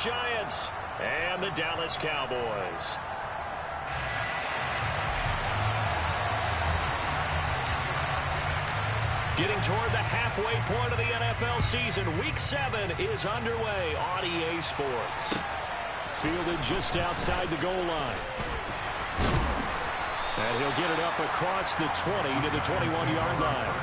Giants and the Dallas Cowboys. Getting toward the halfway point of the NFL season, Week 7 is underway on EA Sports. Fielded just outside the goal line. And he'll get it up across the 20 to the 21-yard line.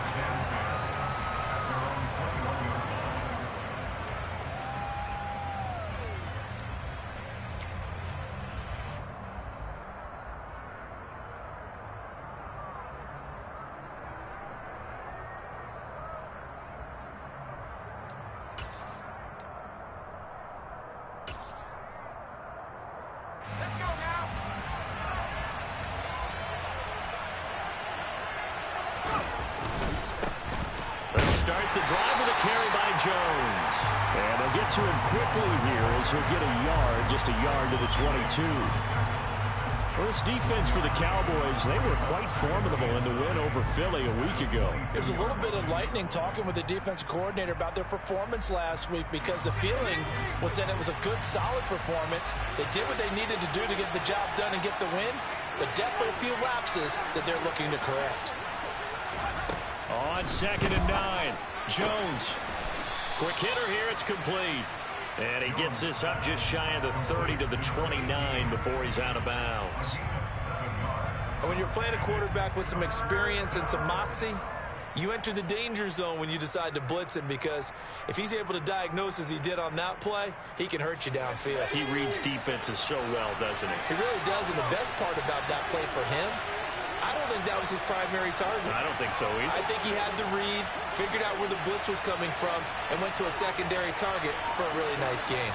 Start the drive with a carry by Jones. And they'll get to him quickly here as he'll get a yard, just a yard to the 22. Well, this defense for the Cowboys, they were quite formidable in the win over Philly a week ago. There's a little bit of lightning talking with the defensive coordinator about their performance last week because the feeling was that it was a good, solid performance. They did what they needed to do to get the job done and get the win, but definitely a few lapses that they're looking to correct. On 2nd and 9, Jones. Quick hitter here, it's complete. And he gets this up just shy of the 30 to the 29 before he's out of bounds. And when you're playing a quarterback with some experience and some moxie, you enter the danger zone when you decide to blitz him, because if he's able to diagnose as he did on that play, he can hurt you downfield. He reads defenses so well, doesn't he? He really does, and the best part about that play for him, I don't think that was his primary target. I don't think so either. I think he had the read, figured out where the blitz was coming from, and went to a secondary target for a really nice game.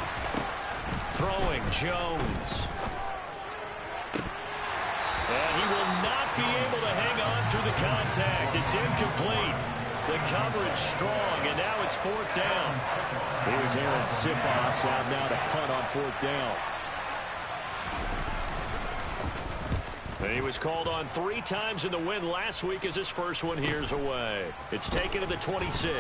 Throwing Jones. And he will not be able to hang on through the contact. It's incomplete. The coverage strong, and now it's 4th down. Here's Aaron Siposs out now to punt on 4th down. He was called on 3 times in the win last week as his first one here's away. It's taken to the 26.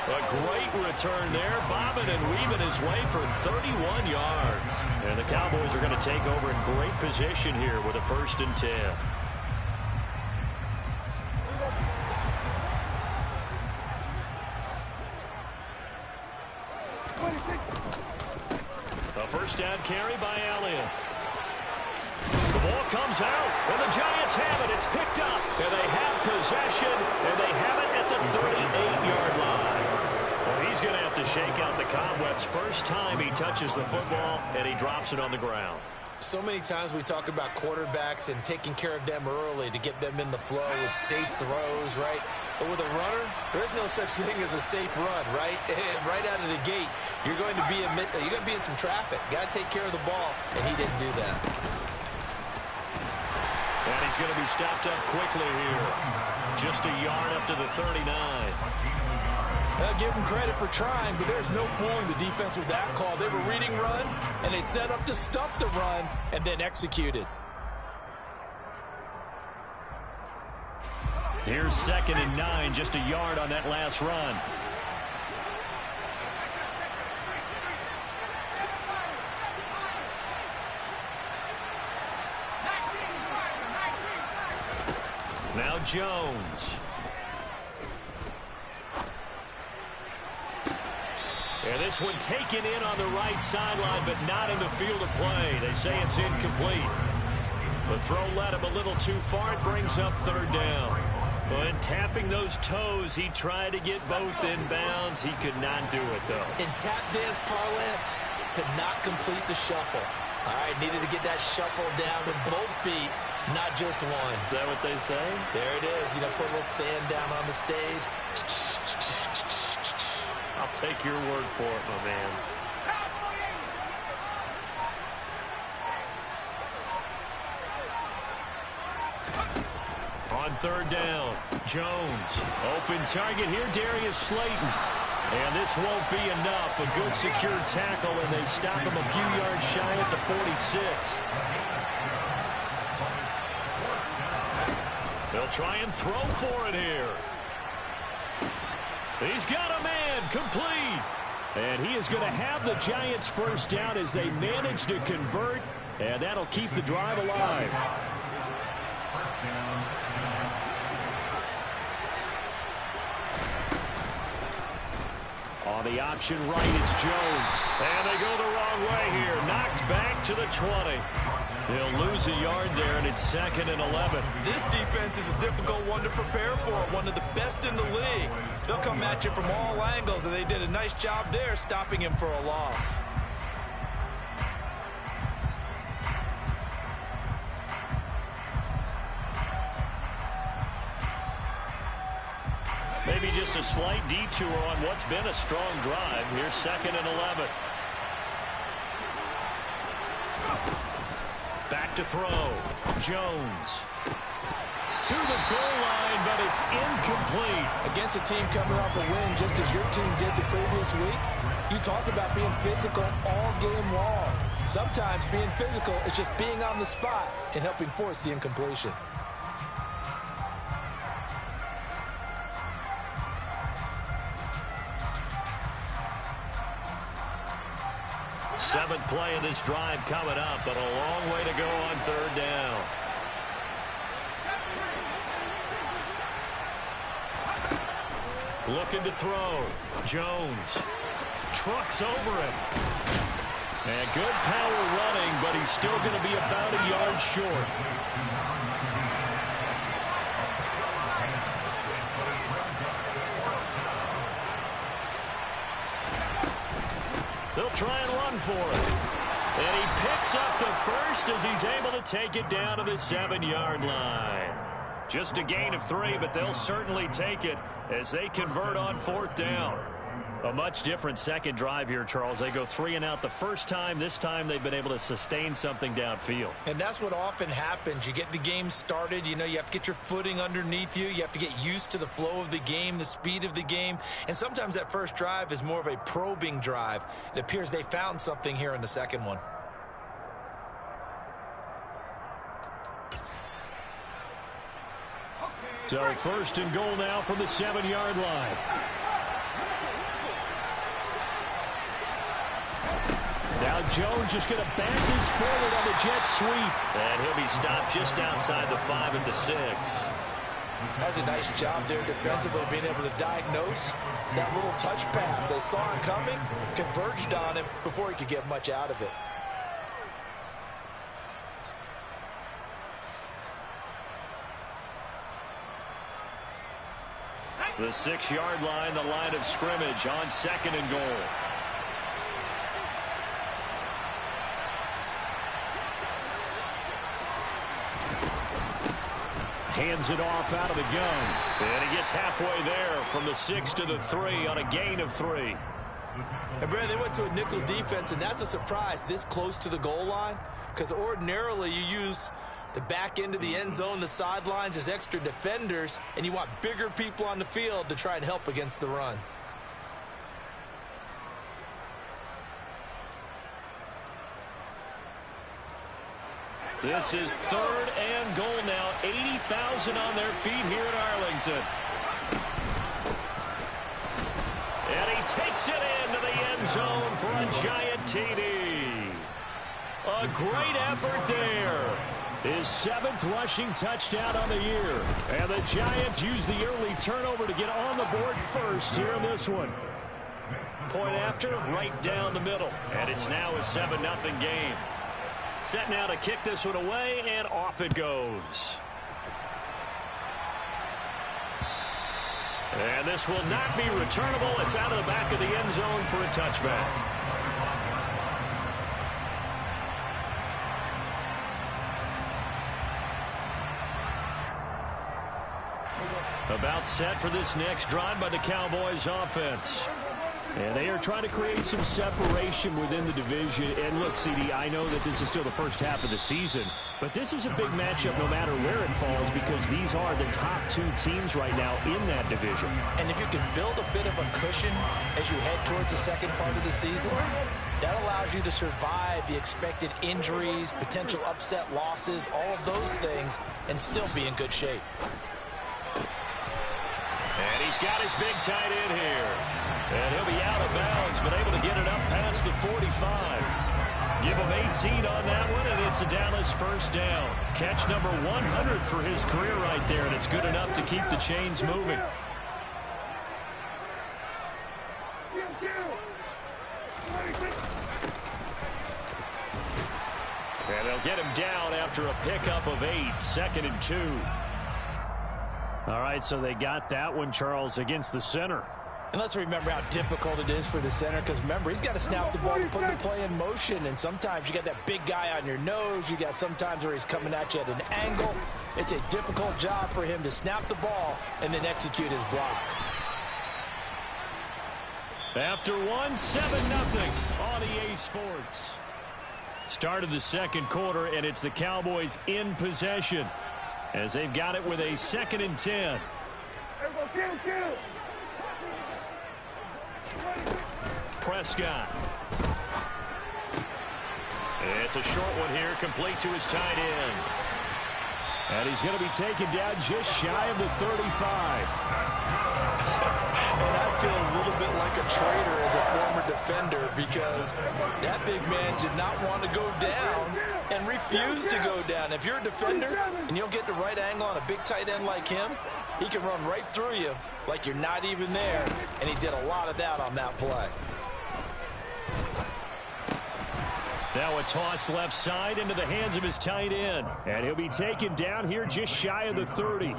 A great return there, bobbing and weaving his way for 31 yards. And the Cowboys are going to take over in great position here with a 1st and 10. A 1st down carry by Elliott. The ball comes out, and the Giants have it. It's picked up, and they have possession, and they have it at the 38-yard line. Well, he's going to have to shake out the cobwebs. First time he touches the football, and he drops it on the ground. So many times we talk about quarterbacks and taking care of them early to get them in the flow with safe throws, right? But with a runner, there is no such thing as a safe run, right? Right out of the gate, you're going to be in some traffic. Got to take care of the ball, and he didn't do that. And he's going to be stopped up quickly here. Just a yard up to the 39. I'll give them credit for trying, but there's no fooling the defense with that call. They were reading run, and they set up to stuff the run, and then executed. Here's 2nd and 9, just a yard on that last run. Now Jones. And this one taken in on the right sideline, but not in the field of play. They say it's incomplete. The throw led him a little too far. It brings up 3rd down. When tapping those toes, he tried to get both in bounds. He could not do it, though. In tap dance parlance, could not complete the shuffle. All right, needed to get that shuffle down with both feet, not just one. Is that what they say? There it is. You know, put a little sand down on the stage. I'll take your word for it, my man. On 3rd down, Jones. Open target here, Darius Slayton. And this won't be enough. A good secure tackle, and they stop him a few yards shy at the 46. They'll try and throw for it here. He's got a man, complete. And he is going to have the Giants first down as they manage to convert, and that'll keep the drive alive. On the option right, it's Jones. And they go the wrong way here. Knocked back to the 20. They'll lose a yard there, and it's 2nd and 11. This defense is a difficult one to prepare for, one of the best in the league. They'll come at you from all angles, and they did a nice job there stopping him for a loss. Maybe just a slight detour on what's been a strong drive. Here's 2nd and 11. Back to throw. Jones. To the goal line, but it's incomplete. Against a team coming off a win, just as your team did the previous week, you talk about being physical all game long. Sometimes being physical is just being on the spot and helping force the incompletion. Seventh play of this drive coming up, but a long way to go on 3rd down. Looking to throw. Jones trucks over him. And good power running, but he's still going to be about a yard short. They'll try and run for it. And he picks up the first as he's able to take it down to the 7-yard line. Just a gain of 3, but they'll certainly take it as they convert on 4th down. A much different second drive here, Charles. They go 3 and out the first time. This time they've been able to sustain something downfield. And that's what often happens. You get the game started. You know, you have to get your footing underneath you. You have to get used to the flow of the game, the speed of the game. And sometimes that first drive is more of a probing drive. It appears they found something here in the second one. So 1st and goal now from the 7-yard line. Now Jones just going to back this forward on the jet sweep. And he'll be stopped just outside the 5 at the 6. That's a nice job there defensively, being able to diagnose that little touch pass. They saw it coming, converged on him before he could get much out of it. The 6-yard line, the line of scrimmage on 2nd and goal. Hands it off out of the gun. And he gets halfway there from the 6 to the 3 on a gain of 3. And Brad, they went to a nickel defense, and that's a surprise this close to the goal line, because ordinarily you use the back end of the end zone, the sidelines as extra defenders, and you want bigger people on the field to try and help against the run. This is 3rd and goal now. 80,000 on their feet here in Arlington. And he takes it into the end zone for a giant TD. A great effort there. His 7th rushing touchdown on the year. And the Giants use the early turnover to get on the board first here in this one. Point after, right down the middle. And it's now a 7-0 game. Set now to kick this one away, and off it goes. And this will not be returnable. It's out of the back of the end zone for a touchback. About set for this next drive by the Cowboys offense. And they are trying to create some separation within the division. And look, CD, I know that this is still the first half of the season, but this is a big matchup no matter where it falls, because these are the top 2 teams right now in that division. And if you can build a bit of a cushion as you head towards the second part of the season, that allows you to survive the expected injuries, potential upset losses, all of those things, and still be in good shape. he's got his big tight end here. And he'll be out of bounds, but able to get it up past the 45. Give him 18 on that one, and it's a Dallas first down. Catch number 100 for his career right there, and it's good enough to keep the chains moving. And they'll get him down after a pickup of 8, 2nd and 2. All right, so they got that one, Charles, against the center. And let's remember how difficult it is for the center, because remember, he's got to snap the ball and put the play in motion, and sometimes you got that big guy on your nose. You got sometimes where he's coming at you at an angle. It's a difficult job for him to snap the ball and then execute his block. After 1, 7-0 on EA Sports. Start of the second quarter, and it's the Cowboys in possession as they've got it with a 2nd and 10. Prescott. It's a short one here, complete to his tight end. And he's going to be taken down just shy of the 35. And I feel a little bit like a traitor as a former defender, because that big man did not want to go down and refused to go down. If you're a defender and you don't get the right angle on a big tight end like him, he can run right through you like you're not even there, and he did a lot of that on that play. Now a toss left side into the hands of his tight end, and he'll be taken down here just shy of the 30.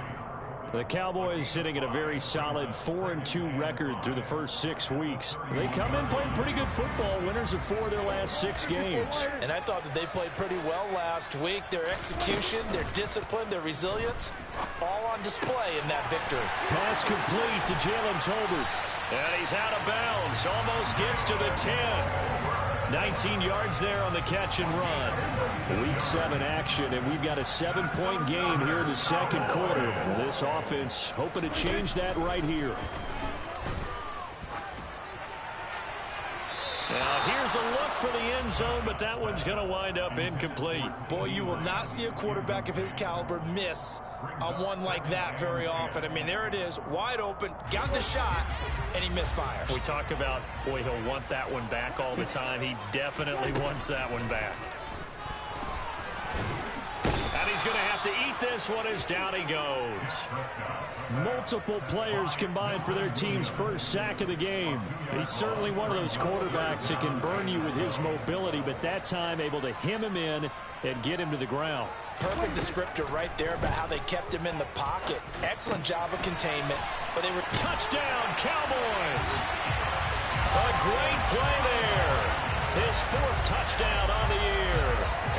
The Cowboys sitting at a very solid 4-2 record through the first 6 weeks. They come in playing pretty good football, winners of 4 of their last 6 games. And I thought that they played pretty well last week. Their execution, their discipline, their resilience, all on display in that victory. Pass complete to Jalen Tolbert. And he's out of bounds, almost gets to the 10. 19 yards there on the catch and run. Week 7 action, and we've got a 7-point game here in the second quarter. This offense hoping to change that right here. Now here's a look for the end zone, but that one's going to wind up incomplete. Boy, you will not see a quarterback of his caliber miss on one like that very often. I mean, there it is, wide open, got the shot, and he misfires. We talk about, boy, he'll want that one back all the time. He definitely wants that one back. And he's going to have to eat this one as down he goes. Multiple players combined for their team's first sack of the game. He's certainly one of those quarterbacks that can burn you with his mobility, but that time able to hem him in and get him to the ground. Perfect descriptor right there about how they kept him in the pocket. Excellent job of containment, but they were touchdown Cowboys. A great play there. His 4th touchdown on the year.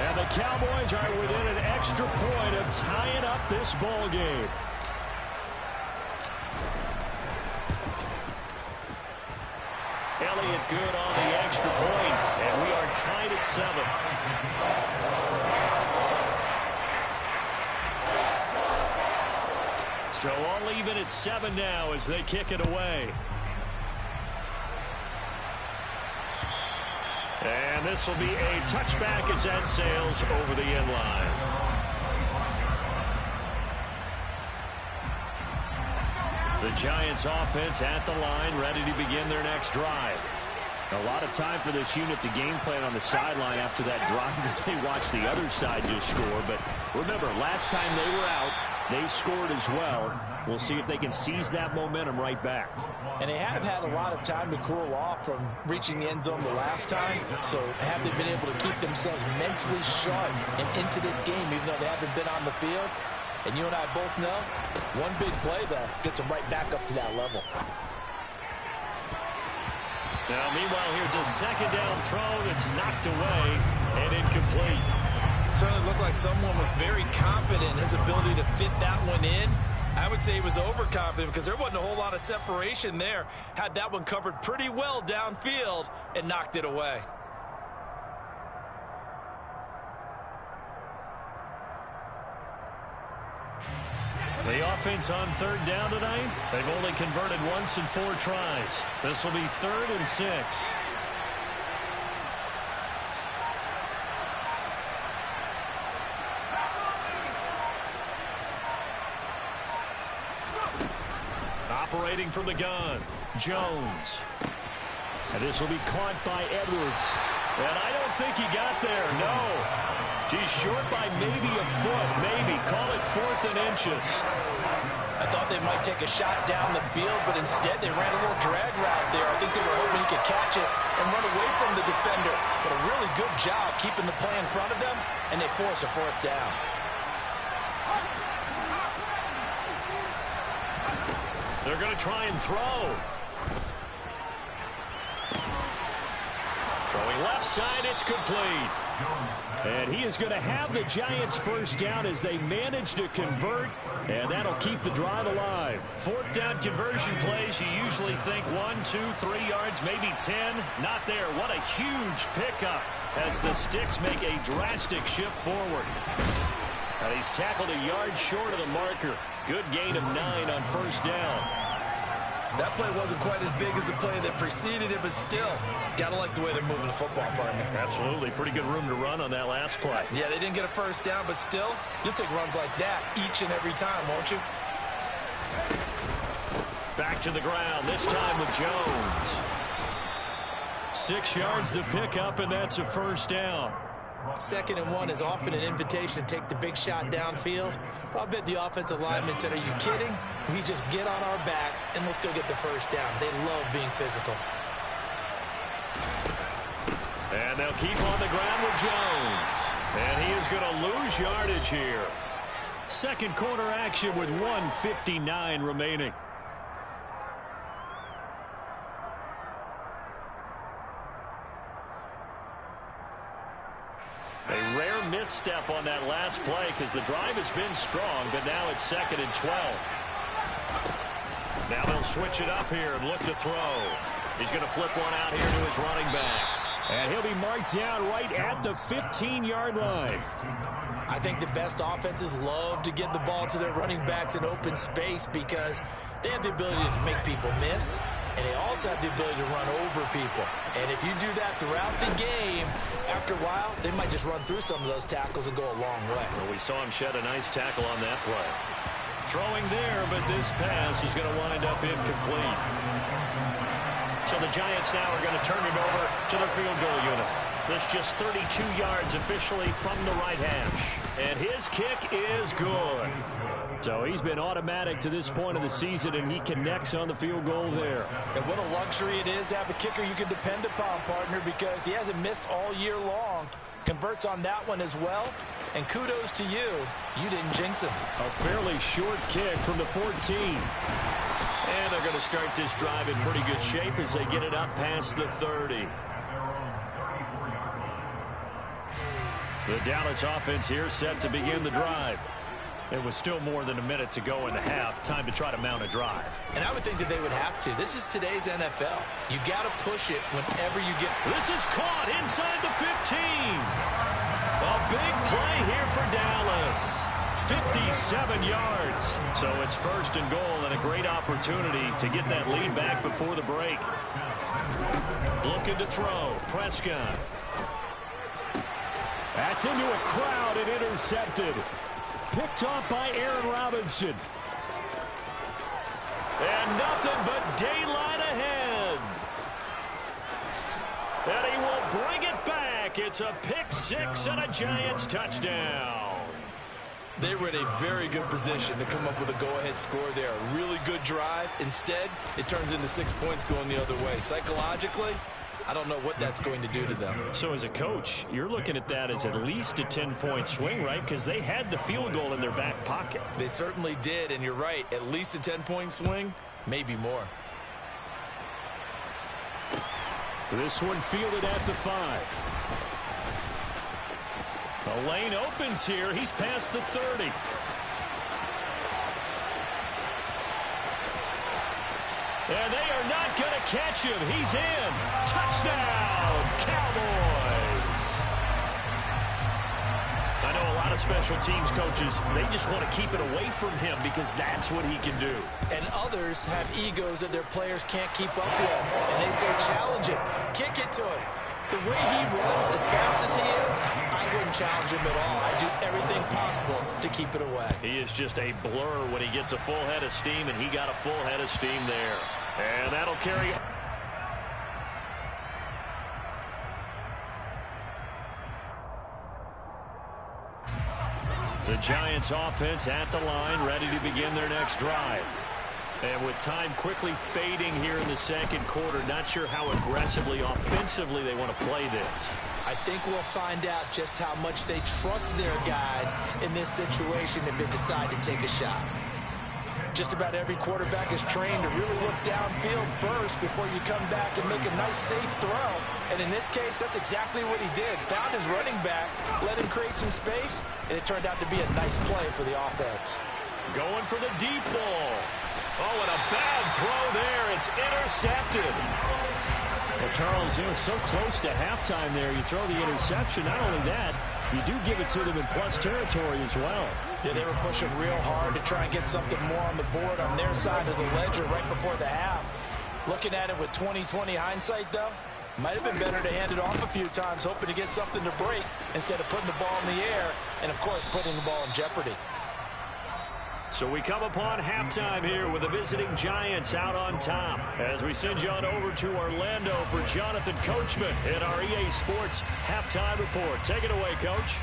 And the Cowboys are within an extra point of tying up this ball game. Elliott good on the extra point, and we are tied at 7. So all even at 7 now as they kick it away. And this will be a touchback as that sails over the end line. The Giants offense at the line, ready to begin their next drive. A lot of time for this unit to game plan on the sideline after that drive that they watched the other side just score. But remember, last time they were out, they scored as well. We'll see if they can seize that momentum right back. And they have had a lot of time to cool off from reaching the end zone the last time. So have they been able to keep themselves mentally sharp and into this game, even though they haven't been on the field? And you and I both know, one big play, though, gets them right back up to that level. Now, meanwhile, here's a second down throw that's knocked away and incomplete. Certainly looked like someone was very confident in his ability to fit that one in. I would say he was overconfident because there wasn't a whole lot of separation there. Had that one covered pretty well downfield and knocked it away. The offense on 3rd down tonight, they've only converted once in 4 tries. This will be 3rd and 6. operating from the gun. Jones. And this will be caught by Edwards. And I don't think he got there, no. He's short by maybe a foot, maybe. Call it 4th and inches. I thought they might take a shot down the field, but instead they ran a little drag route there. I think they were hoping he could catch it and run away from the defender. But a really good job keeping the play in front of them, and they force a 4th down. They're going to try and throw. Throwing left side, it's complete. And he is going to have the Giants first down as they manage to convert, and that'll keep the drive alive. 4th down conversion plays, you usually think 1, 2, 3 yards, maybe 10. Not there. What a huge pickup as the Sticks make a drastic shift forward. And he's tackled a yard short of the marker. Good gain of 9 on 1st down. That play wasn't quite as big as the play that preceded it, but still, gotta like the way they're moving the football, partner. Absolutely. Pretty good room to run on that last play. Yeah, they didn't get a 1st down, but still, you'll take runs like that each and every time, won't you? Back to the ground, this time with Jones. 6 yards the pickup, and that's a 1st down. 2nd and 1 is often an invitation to take the big shot downfield. I bet the offensive lineman said, are you kidding? We just get on our backs and let's go get the 1st down. They love being physical. And they'll keep on the ground with Jones. And he is going to lose yardage here. 2nd quarter action with 1:59 remaining. A rare misstep on that last play because the drive has been strong, but now it's 2nd and 12. Now they'll switch it up here and look to throw. He's going to flip one out here to his running back. And he'll be marked down right at the 15-yard line. I think the best offenses love to get the ball to their running backs in open space because they have the ability to make people miss, and they also have the ability to run over people. And if you do that throughout the game, after a while, they might just run through some of those tackles and go a long way. Well, we saw him shed a nice tackle on that play. Throwing there, but this pass is going to wind up incomplete. So the Giants now are going to turn it over to their field goal unit. There's just 32 yards officially from the right hash. And his kick is good. So he's been automatic to this point of the season, and he connects on the field goal there. And what a luxury it is to have a kicker you can depend upon, partner, because he hasn't missed all year long. Converts on that one as well. And kudos to you. You didn't jinx him. A fairly short kick from the 14. And they're going to start this drive in pretty good shape as they get it up past the 30. The Dallas offense here set to begin the drive. It was still more than a minute to go in the half. Time to try to mount a drive. And I would think that they would have to. This is today's NFL. You got to push it whenever you get. This is caught inside the 15. A big play here for Dallas. 57 yards. So it's 1st and goal and a great opportunity to get that lead back before the break. Looking to throw. Prescott. That's into a crowd and intercepted. Picked off by Aaron Robinson. And nothing but daylight ahead. And he will bring it back. It's a pick 6 and a Giants touchdown. They were in a very good position to come up with a go-ahead score there. A really good drive. Instead, it turns into 6 points going the other way. Psychologically, I don't know what that's going to do to them. So as a coach, you're looking at that as at least a 10-point swing, right? Because they had the field goal in their back pocket. They certainly did, and you're right. At least a 10-point swing, maybe more. This one fielded at the 5. The lane opens here. He's past the 30. And they are not going to catch him. He's in. Touchdown, Cowboys. I know a lot of special teams coaches, they just want to keep it away from him because that's what he can do. And others have egos that their players can't keep up with. And they say challenge him, kick it to him. the way he runs, as fast as he is, I wouldn't challenge him at all. I'd do everything possible to keep it away. He is just a blur when he gets a full head of steam, and he got a full head of steam there. And that'll carry. The Giants offense at the line, ready to begin their next drive. And with time quickly fading here in the second quarter, not sure how aggressively, offensively they want to play this. I think we'll find out just how much they trust their guys in this situation if they decide to take a shot. Just about every quarterback is trained to really look downfield first before you come back and make a nice, safe throw. And in this case, that's exactly what he did. Found his running back, let him create some space, and it turned out to be a nice play for the offense. Going for the deep ball. Oh, and a bad throw there. It's intercepted. Well, Charles, you know, so close to halftime there. You throw the interception. Not only that, you do give it to them in plus territory as well. Yeah, they were pushing real hard to try and get something more on the board on their side of the ledger right before the half. Looking at it with 20/20 hindsight, though, might have been better to hand it off a few times, hoping to get something to break instead of putting the ball in the air and, of course, putting the ball in jeopardy. So we come upon halftime here with the visiting Giants out on top. As we send you on over to Orlando for Jonathan Coachman in our EA Sports Halftime Report. Take it away, Coach.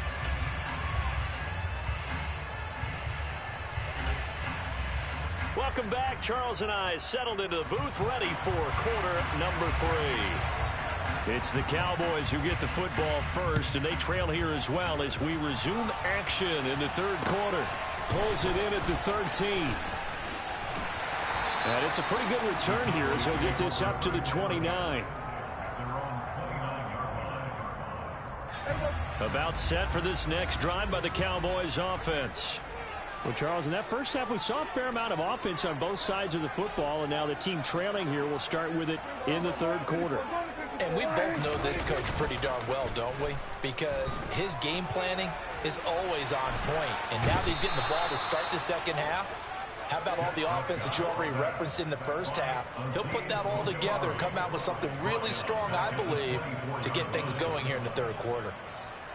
Welcome back. Charles and I settled into the booth, ready for quarter number 3. It's the Cowboys who get the football first, and they trail here as well as we resume action in the third quarter. Pulls it in at the 13. And it's a pretty good return here as he'll get this up to the 29. About set for this next drive by the Cowboys offense. Well, Charles, in that first half, we saw a fair amount of offense on both sides of the football, and now the team trailing here will start with it in the third quarter. And we both know this coach pretty darn well, don't we? Because his game planning is always on point. And now that he's getting the ball to start the second half, how about all the offense that you already referenced in the first half? He'll put that all together and come out with something really strong, I believe, to get things going here in the third quarter.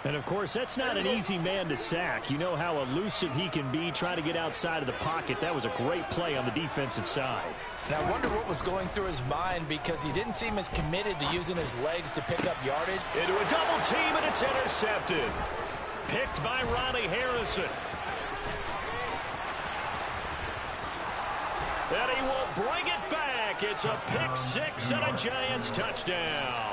And, of course, that's not an easy man to sack. You know how elusive he can be trying to get outside of the pocket. That was a great play on the defensive side. And I wonder what was going through his mind, because he didn't seem as committed to using his legs to pick up yardage. Into a double team, and it's intercepted. Picked by Ronnie Harrison. And he will bring it back. It's a pick six and a Giants touchdown.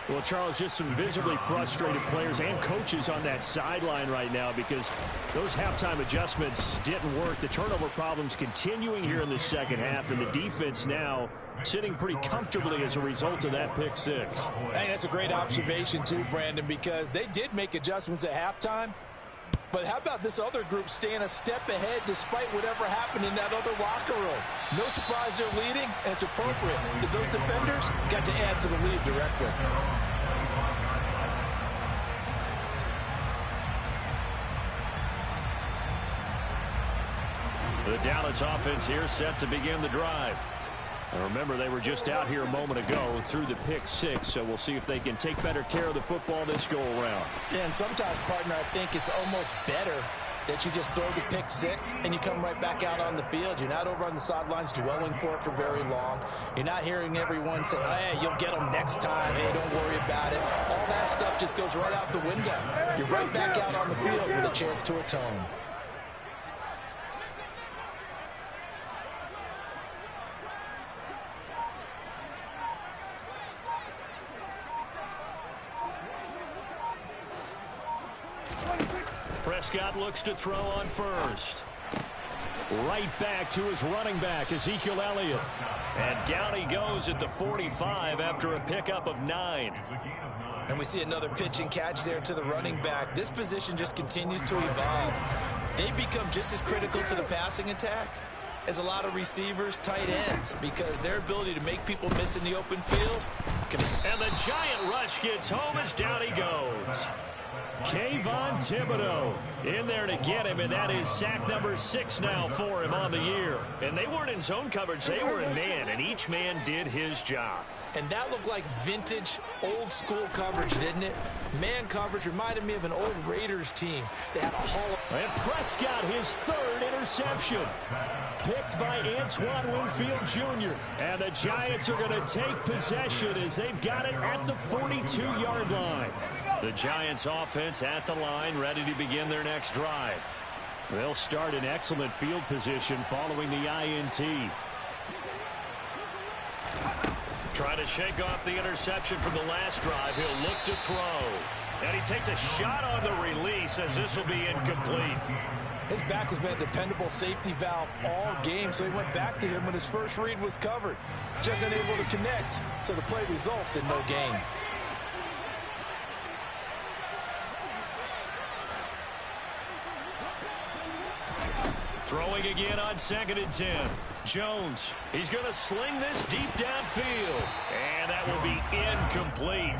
Well, Charles, just some visibly frustrated players and coaches on that sideline right now because those halftime adjustments didn't work. The turnover problems continuing here in the second half, and the defense now sitting pretty comfortably as a result of that pick six. Hey, that's a great observation too, Brandon, because they did make adjustments at halftime. But how about this other group staying a step ahead despite whatever happened in that other locker room? No surprise they're leading, and it's appropriate that those defenders got to add to the lead directly. The Dallas offense here set to begin the drive. And remember, they were just out here a moment ago through the pick six, so we'll see if they can take better care of the football this go-around. Yeah, and sometimes, partner, I think it's almost better that you just throw the pick six and you come right back out on the field. You're not over on the sidelines dwelling for it for very long. You're not hearing everyone say, hey, you'll get them next time. Hey, don't worry about it. All that stuff just goes right out the window. You're right back out on the field with a chance to atone. Prescott looks to throw on first. Right back to his running back, Ezekiel Elliott. And down he goes at the 45 after a pickup of 9. And we see another pitch and catch there to the running back. This position just continues to evolve. They become just as critical to the passing attack as a lot of receivers, tight ends, because their ability to make people miss in the open field. And the giant rush gets home as down he goes. Kayvon Thibodeaux in there to get him, and that is sack number 6 now for him on the year. And they weren't in zone coverage, they were in man, and each man did his job. And that looked like vintage, old-school coverage, didn't it? Man coverage reminded me of an old Raiders team. They had a haul. And Prescott, his 3rd interception. Picked by Antoine Winfield Jr. And the Giants are going to take possession as they've got it at the 42-yard line. The Giants offense at the line, ready to begin their next drive. They'll start in excellent field position following the INT. Trying to shake off the interception from the last drive. He'll look to throw. And he takes a shot on the release as this will be incomplete. His back has been a dependable safety valve all game, so he went back to him when his first read was covered. Just unable to connect, so the play results in no gain. Throwing again on 2nd and 10. Jones, he's going to sling this deep downfield. And that will be incomplete.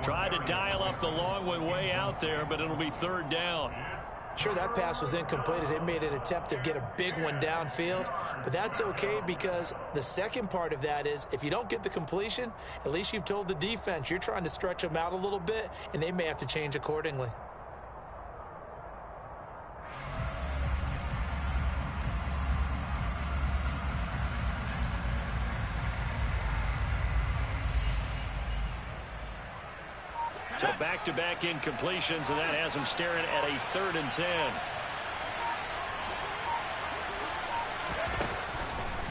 Tried to dial up the long one way out there, but it'll be 3rd down. Sure, that pass was incomplete as they made an attempt to get a big one downfield. But that's okay because the second part of that is if you don't get the completion, at least you've told the defense you're trying to stretch them out a little bit, and they may have to change accordingly. So back-to-back incompletions, and that has him staring at a 3rd and 10.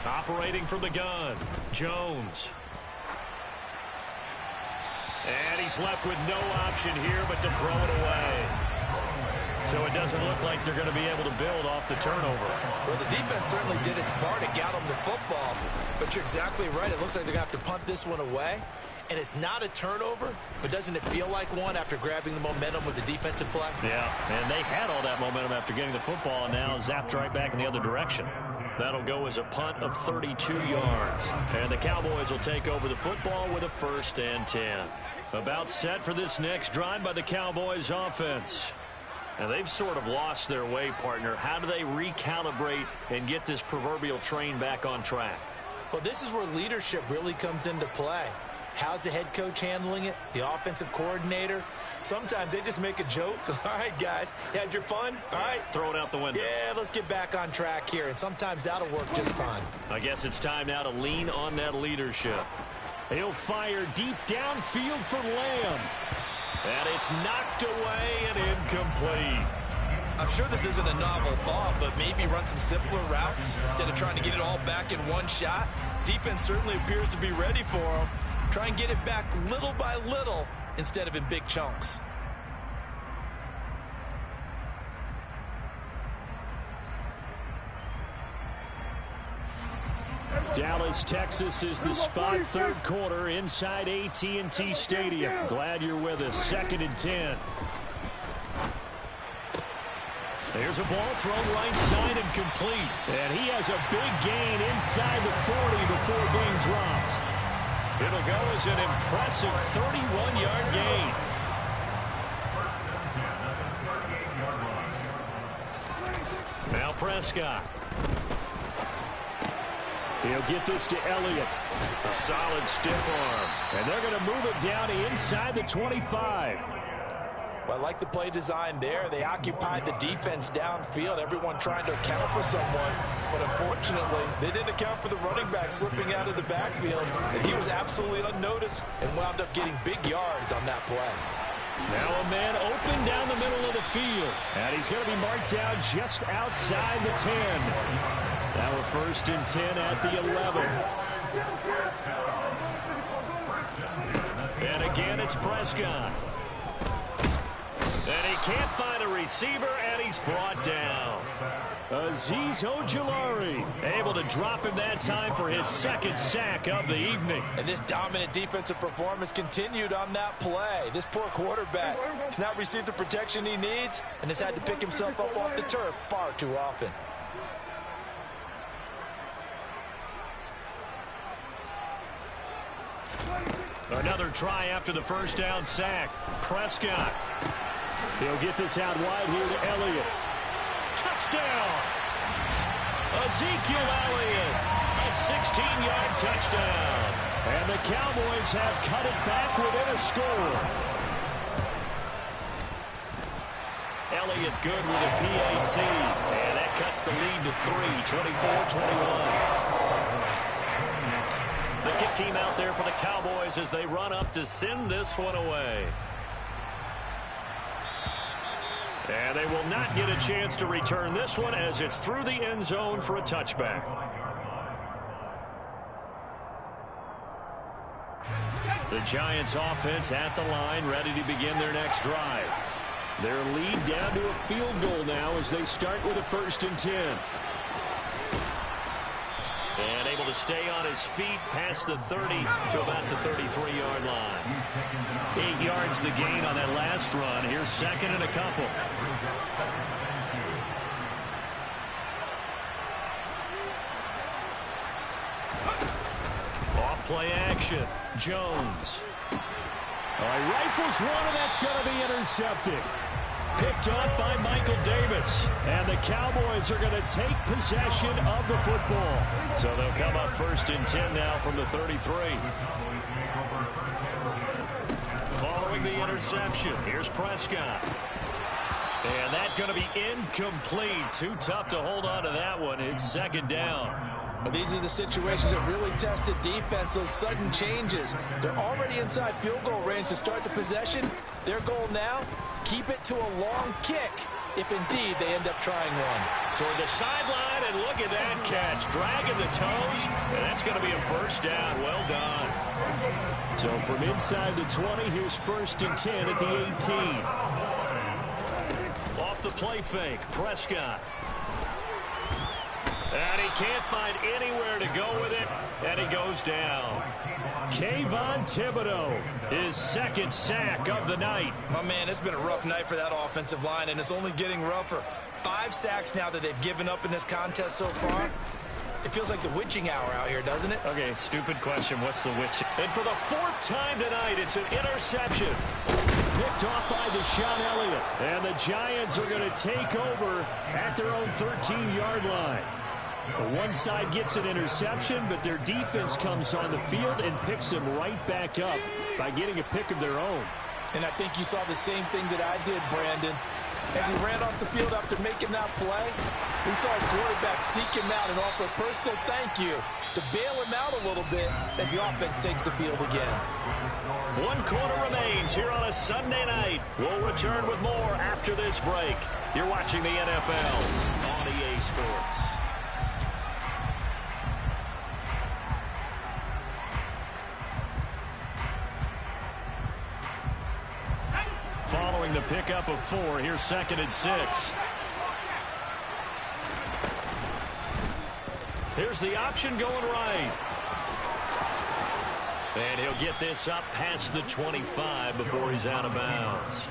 Operating from the gun, Jones. And he's left with no option here but to throw it away. So it doesn't look like they're going to be able to build off the turnover. Well, the defense certainly did its part to get them the football. But you're exactly right. It looks like they're going to have to punt this one away. And it's not a turnover, but doesn't it feel like one after grabbing the momentum with the defensive play? Yeah, and they had all that momentum after getting the football, and now zapped right back in the other direction. That'll go as a punt of 32 yards. And the Cowboys will take over the football with a 1st and 10. About set for this next drive by the Cowboys offense. And they've sort of lost their way, partner. How do they recalibrate and get this proverbial train back on track? Well, this is where leadership really comes into play. How's the head coach handling it? The offensive coordinator? Sometimes they just make a joke. All right, guys, you had your fun? All right. Throw it out the window. Yeah, let's get back on track here. And sometimes that'll work just fine. I guess it's time now to lean on that leadership. He'll fire deep downfield for Lamb. And it's knocked away and incomplete. I'm sure this isn't a novel thought, but maybe run some simpler routes instead of trying to get it all back in one shot. Defense certainly appears to be ready for him. Try and get it back little by little instead of in big chunks. Dallas, Texas is the spot, 3rd quarter inside AT&T Stadium. Glad you're with us. 2nd and 10. There's a ball thrown right side and complete. And he has a big gain inside the 40 before being dropped. It'll go as an impressive 31-yard gain. Now Prescott. He'll get this to Elliott. A solid stiff arm. And they're going to move it down to inside the 25. Well, I like the play design there. They occupied the defense downfield, everyone trying to account for someone. But unfortunately, they didn't account for the running back slipping out of the backfield. And he was absolutely unnoticed and wound up getting big yards on that play. Now a man open down the middle of the field. And he's going to be marked down just outside the 10. Now a 1st and 10 at the 11. And again, it's Prescott. And he can't find a receiver, and he's brought down. Azeez Ojulari able to drop him that time for his 2nd sack of the evening. And this dominant defensive performance continued on that play. This poor quarterback has not received the protection he needs and has had to pick himself up off the turf far too often. Another try after the 1st down sack. Prescott. He'll get this out wide here to Elliott. Touchdown! Ezekiel Elliott, a 16-yard touchdown. And the Cowboys have cut it back within a score. Elliott good with a PAT. And that cuts the lead to 3, 24-21. The kick team out there for the Cowboys as they run up to send this one away. And they will not get a chance to return this one as it's through the end zone for a touchback. The Giants offense at the line, ready to begin their next drive. Their lead down to a field goal now as they start with a 1st and 10. And able to stay on his feet past the 30 to about the 33-yard line. 8 yards the gain on that last run. Here's 2nd and a couple. Off play action. Jones. All right, rifles one, and that's going to be intercepted. Picked off by Michael Davis. And the Cowboys are going to take possession of the football. So they'll come up 1st and 10 now from the 33. Following the interception, here's Prescott. And that's going to be incomplete. Too tough to hold on to that one. It's 2nd down. But these are the situations that really test the defense, those sudden changes. They're already inside field goal range to start the possession. Their goal now, keep it to a long kick, if indeed they end up trying one. Toward the sideline, and look at that catch. Dragging the toes, and that's going to be a 1st down. Well done. So from inside the 20, here's 1st and 10 at the 18. Off the play fake, Prescott. And he can't find anywhere to go with it, and he goes down. Kayvon Thibodeaux, his 2nd sack of the night. My man, it's been a rough night for that offensive line, and it's only getting rougher. 5 sacks now that they've given up in this contest so far. It feels like the witching hour out here, doesn't it? Okay, stupid question. What's the witching? And for the 4th time tonight, it's an interception. Picked off by Deshaun Elliott. And the Giants are going to take over at their own 13-yard line. One side gets an interception, but their defense comes on the field and picks them right back up by getting a pick of their own. And I think you saw the same thing that I did, Brandon. As he ran off the field after making that play, we saw his quarterback seek him out and offer a personal thank you to bail him out a little bit as the offense takes the field again. 1 quarter remains here on a Sunday night. We'll return with more after this break. You're watching the NFL on EA Sports. Following the pickup of 4, here's 2nd and 6. Here's the option going right. And he'll get this up past the 25 before he's out of bounds.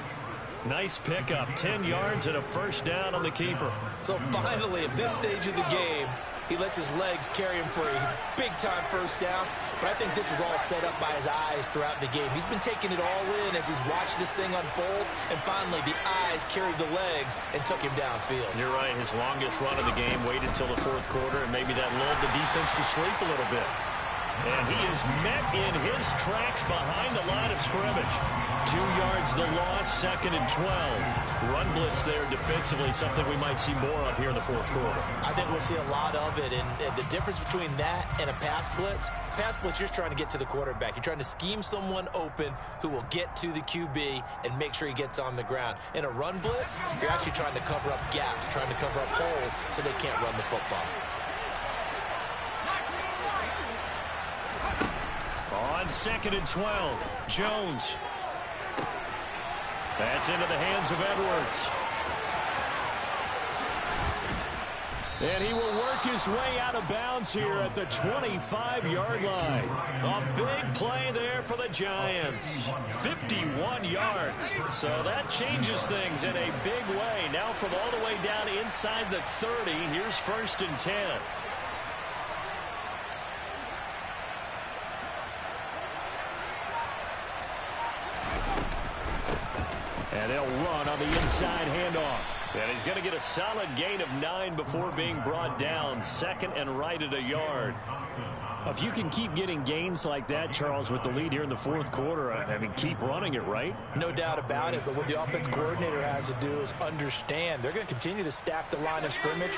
Nice pickup, 10 yards and a 1st down on the keeper. So finally, at this stage of the game, he lets his legs carry him for a big-time 1st down. But I think this is all set up by his eyes throughout the game. He's been taking it all in as he's watched this thing unfold. And finally, the eyes carried the legs and took him downfield. You're right. His longest run of the game waited till the 4th quarter, and maybe that lulled the defense to sleep a little bit. And he is met in his tracks behind the line of scrimmage. 2 yards the loss, 2nd and 12. Run blitz there defensively, something we might see more of here in the 4th quarter. I think we'll see a lot of it. And the difference between that and a pass blitz, you're trying to get to the quarterback. You're trying to scheme someone open who will get to the QB and make sure he gets on the ground. In a run blitz, you're actually trying to cover up gaps, trying to cover up holes so they can't run the football. On 2nd and 12, Jones. That's into the hands of Edwards. And he will work his way out of bounds here at the 25-yard line. A big play there for the Giants. 51 yards. So that changes things in a big way. Now from all the way down inside the 30, here's 1st and 10. And they'll run on the inside handoff. And he's going to get a solid gain of 9 before being brought down. Second and right at a yard. If you can keep getting gains like that, Charles, with the lead here in the fourth quarter, I mean, keep running it, right? No doubt about it, but what the offense coordinator has to do is understand. They're going to continue to stack the line of scrimmage.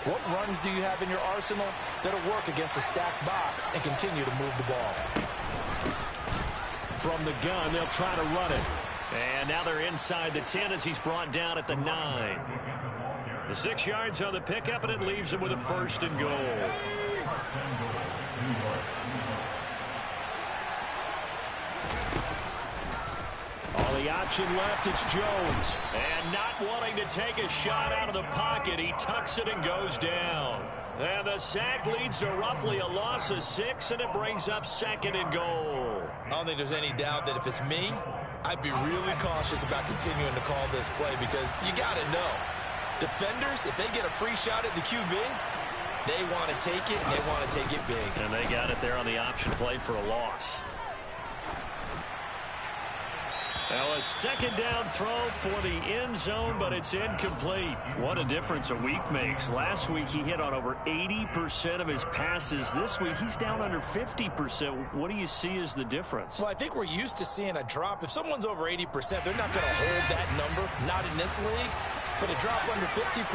What runs do you have in your arsenal that'll work against a stacked box and continue to move the ball? From the gun, they'll try to run it. And now they're inside the 10 as he's brought down at the 9. The 6 yards on the pickup, and it leaves him with a 1st and goal. All the option left, it's Jones. And not wanting to take a shot out of the pocket, he tucks it and goes down. And the sack leads to roughly a loss of 6, and it brings up 2nd and goal. I don't think there's any doubt that if it's me, I'd be really cautious about continuing to call this play because you got to know. Defenders, if they get a free shot at the QB, they want to take it, and they want to take it big. And they got it there on the option play for a loss. Now a 2nd down throw for the end zone, but it's incomplete. What a difference a week makes. Last week he hit on over 80% of his passes. This week he's down under 50%. What do you see as the difference? Well, I think we're used to seeing a drop. If someone's over 80%, they're not going to hold that number, not in this league. But a drop under 50%,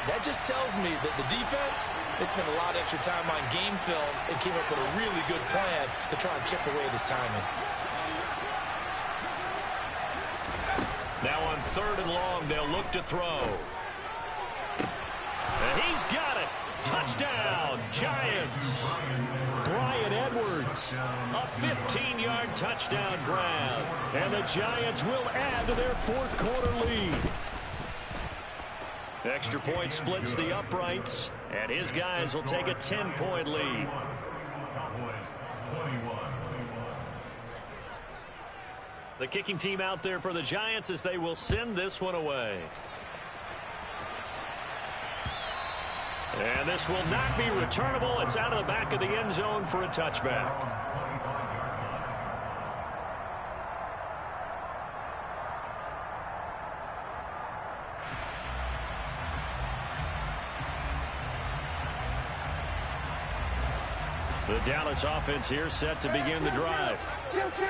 that just tells me that the defense has spent a lot of extra time on game films and came up with a really good plan to try and chip away at his timing. Now on 3rd and long, they'll look to throw. And he's got it. Touchdown, Giants. Bryan Edwards, a 15-yard touchdown grab. And the Giants will add to their 4th quarter lead. Extra point splits the uprights, and his guys will take a 10-point lead. The kicking team out there for the Giants as they will send this one away. And this will not be returnable. It's out of the back of the end zone for a touchback. The Dallas offense here set to begin the drive.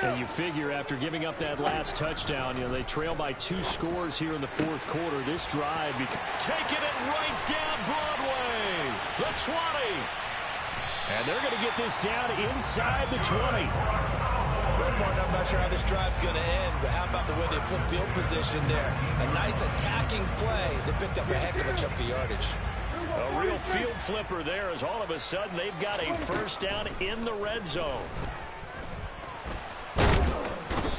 And you figure after giving up that last touchdown, they trail by 2 scores here in the 4th quarter. This drive, taking it right down Broadway, the 20. And they're going to get this down inside the 20. Well, Martin, I'm not sure how this drive's going to end, but how about the way they flip field position there? A nice attacking play. They picked up a heck of a chunk of yardage. A real field flipper there as all of a sudden they've got a 1st down in the red zone.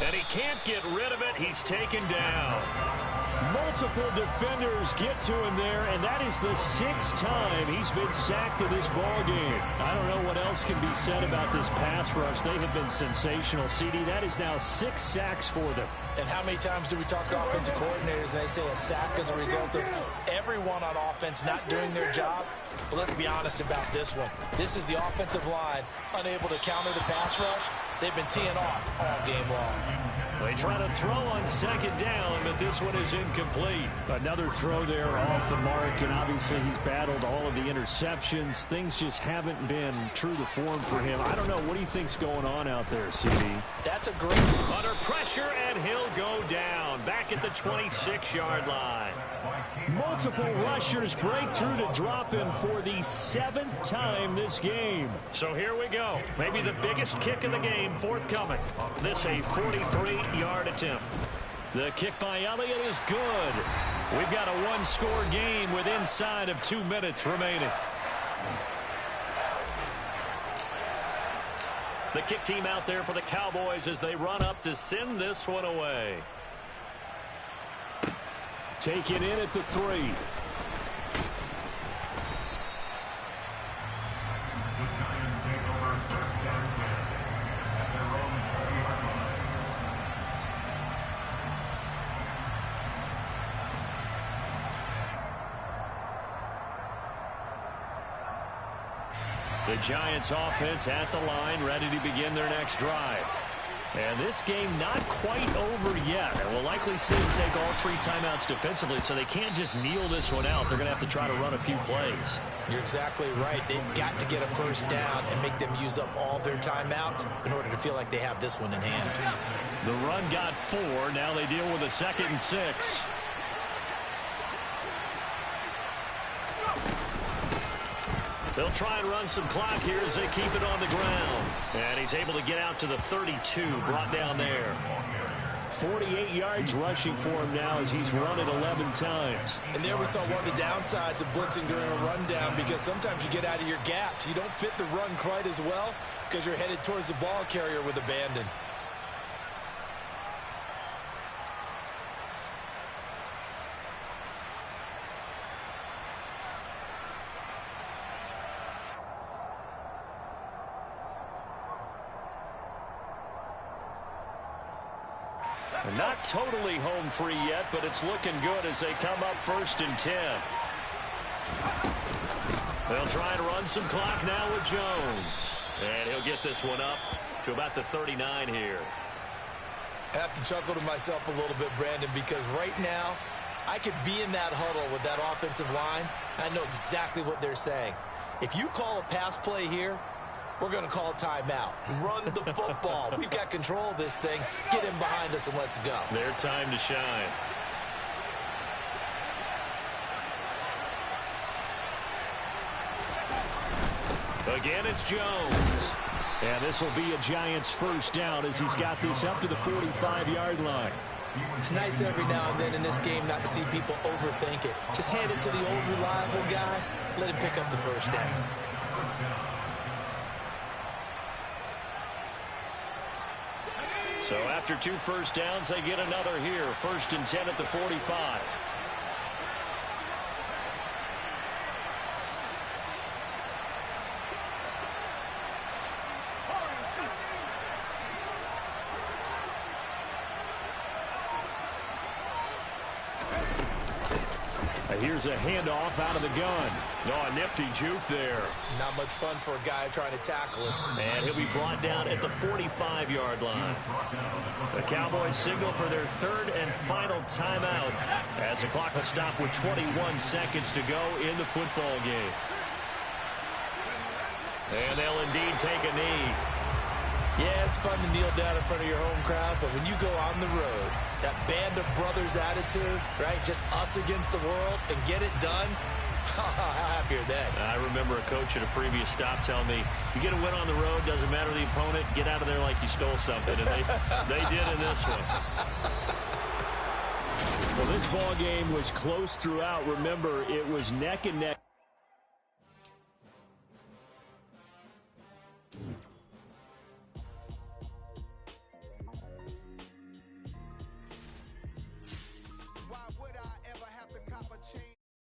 And he can't get rid of it. He's taken down. Multiple defenders get to him there, and that is the 6th time he's been sacked in this ball game. I don't know what else can be said about this pass rush. They have been sensational, CD. That is now 6 sacks for them. And how many times do we talk to offensive coordinators and they say a sack as a result of everyone on offense not doing their job? But let's be honest about this one. This is the offensive line unable to counter the pass rush. They've been teeing off all game long. They try to throw on 2nd down, but this one is incomplete. Another throw there off the mark, and obviously he's battled all of the interceptions. Things just haven't been true to form for him. I don't know. What do you think's going on out there, CD? That's a great... Under pressure, and he'll go down. Back at the 26-yard line. Multiple rushers break through to drop him for the 7th time this game. So here we go. Maybe the biggest kick of the game forthcoming. This a 43-yard attempt. The kick by Elliott is good. We've got a 1-score game with inside of 2 minutes remaining. The kick team out there for the Cowboys as they run up to send this one away. Take it in at the 3. The Giants offense at the line, ready to begin their next drive. And this game not quite over yet. And we'll likely see them take all 3 timeouts defensively, so they can't just kneel this one out. They're going to have to try to run a few plays. You're exactly right. They've got to get a first down and make them use up all their timeouts in order to feel like they have this one in hand. The run got 4. Now they deal with a 2nd and 6. They'll try and run some clock here as they keep it on the ground. And he's able to get out to the 32, brought down there. 48 yards rushing for him now as he's run it 11 times. And there we saw one of the downsides of blitzing during a rundown, because sometimes you get out of your gaps. You don't fit the run quite as well because you're headed towards the ball carrier with abandon. They're not totally home free yet, but it's looking good as they come up 1st and 10. They'll try and run some clock now with Jones. And he'll get this one up to about the 39 here. I have to chuckle to myself a little bit, Brandon, because right now I could be in that huddle with that offensive line. I know exactly what they're saying. If you call a pass play here, we're going to call timeout. Run the football. We've got control of this thing. Get him behind us and let's go. Their time to shine. Again, it's Jones. And this will be a Giants first down as he's got this up to the 45-yard line. It's nice every now and then in this game not to see people overthink it. Just hand it to the old reliable guy. Let him pick up the first down. So after 2 first downs, they get another here. 1st and 10 at the 45. Here's a handoff out of the gun. Oh, a nifty juke there. Not much fun for a guy trying to tackle him. And he'll be brought down at the 45-yard line. The Cowboys signal for their 3rd and final timeout as the clock will stop with 21 seconds to go in the football game. And they'll indeed take a knee. Yeah, it's fun to kneel down in front of your home crowd, but when you go on the road, that band of brothers attitude, right, just us against the world and get it done, how happy are they? I remember a coach at a previous stop telling me, you get a win on the road, doesn't matter the opponent, get out of there like you stole something, and they did in this one. Well, this ball game was close throughout. Remember, it was neck and neck.